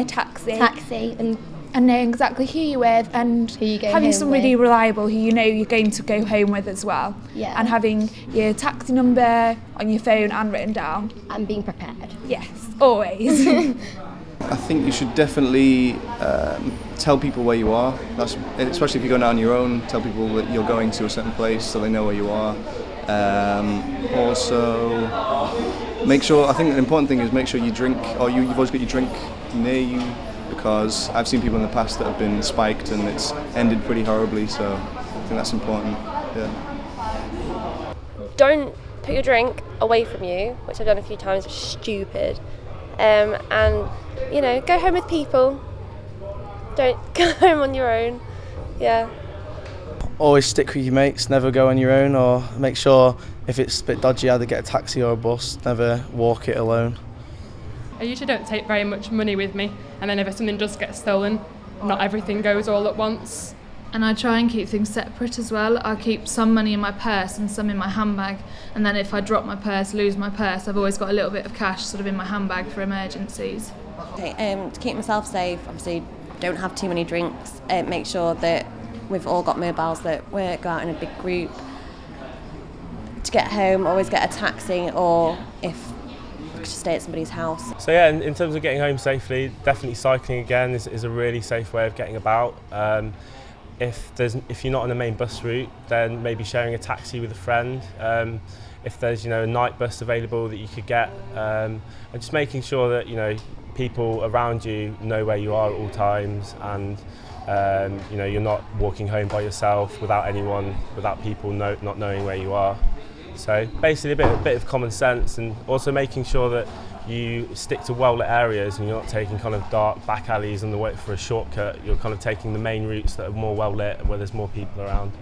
a taxi. And know exactly who you're with and who you go having home somebody with. reliable who you know you're going to go home with as well. Yeah. And having your taxi number on your phone and written down. And being prepared. Yes, always. I think you should definitely tell people where you are. Especially if you're going out on your own, tell people that you're going to a certain place so they know where you are. Also, make sure, I think an important thing is make sure you drink, or you've always got your drink near you, because I've seen people in the past that have been spiked and it's ended pretty horribly, so I think that's important. Yeah. Don't put your drink away from you, which I've done a few times, which is stupid. And, you know, go home with people. Don't go home on your own. Yeah. Always stick with your mates, never go on your own, or make sure if it's a bit dodgy either get a taxi or a bus, never walk it alone. I usually don't take very much money with me, and then if something does get stolen, not everything goes all at once. And I try and keep things separate as well. I keep some money in my purse and some in my handbag, and then if I drop my purse, lose my purse, I've always got a little bit of cash sort of in my handbag for emergencies. Okay, to keep myself safe, obviously don't have too many drinks, make sure that we've all got mobiles, that we go out in a big group. To get home, always get a taxi, or if to stay at somebody's house. So yeah, in terms of getting home safely, definitely cycling again is a really safe way of getting about. If you're not on the main bus route, then maybe sharing a taxi with a friend. If there's a night bus available that you could get, and just making sure that people around you know where you are at all times, and you're not walking home by yourself without people not knowing where you are. So basically a bit of common sense, and also making sure that you stick to well-lit areas and you're not taking kind of dark back alleys on the way for a shortcut. You're kind of taking the main routes that are more well-lit, where there's more people around.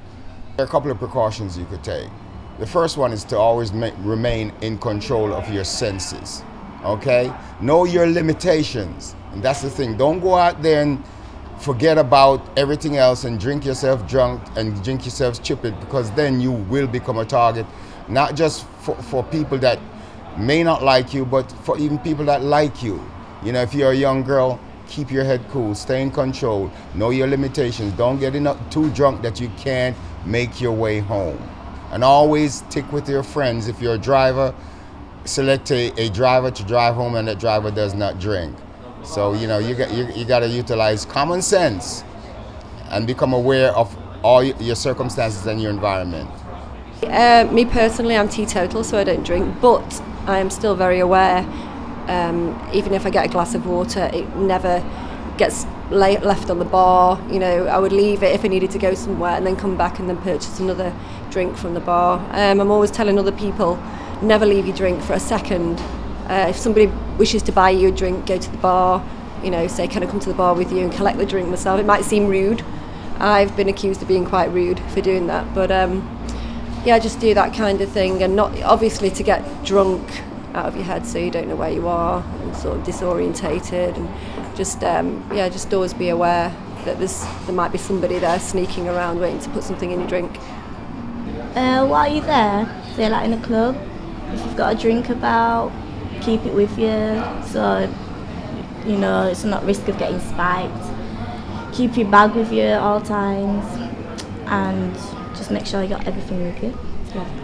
There are a couple of precautions you could take. The first one is to always remain in control of your senses, okay? Know your limitations, and that's the thing. Don't go out there and forget about everything else and drink yourself drunk and drink yourself stupid, because then you will become a target, not just for people that may not like you, but for even people that like you. If you're a young girl, keep your head cool, stay in control, know your limitations, don't get too drunk that you can't make your way home. And always stick with your friends. If you're a driver, select a driver to drive home, and that driver does not drink. So you got to utilize common sense and become aware of all your circumstances and your environment. Me personally, I'm teetotal, so I don't drink, but I am still very aware. Even if I get a glass of water, it never gets left on the bar. I would leave it if I needed to go somewhere and then come back and then purchase another drink from the bar. I'm always telling other people, never leave your drink for a second. If somebody wishes to buy you a drink, go to the bar, say, can I come to the bar with you and collect the drink myself? It might seem rude. I've been accused of being quite rude for doing that, but yeah, just do that kind of thing, and not obviously to get drunk out of your head so you don't know where you are and sort of disorientated, and just always be aware that there might be somebody there sneaking around waiting to put something in your drink. While you're there, say like in a club, if you've got a drink about, keep it with you, so it's not risk of getting spiked. Keep your bag with you at all times, and just make sure you got everything with you. Yeah.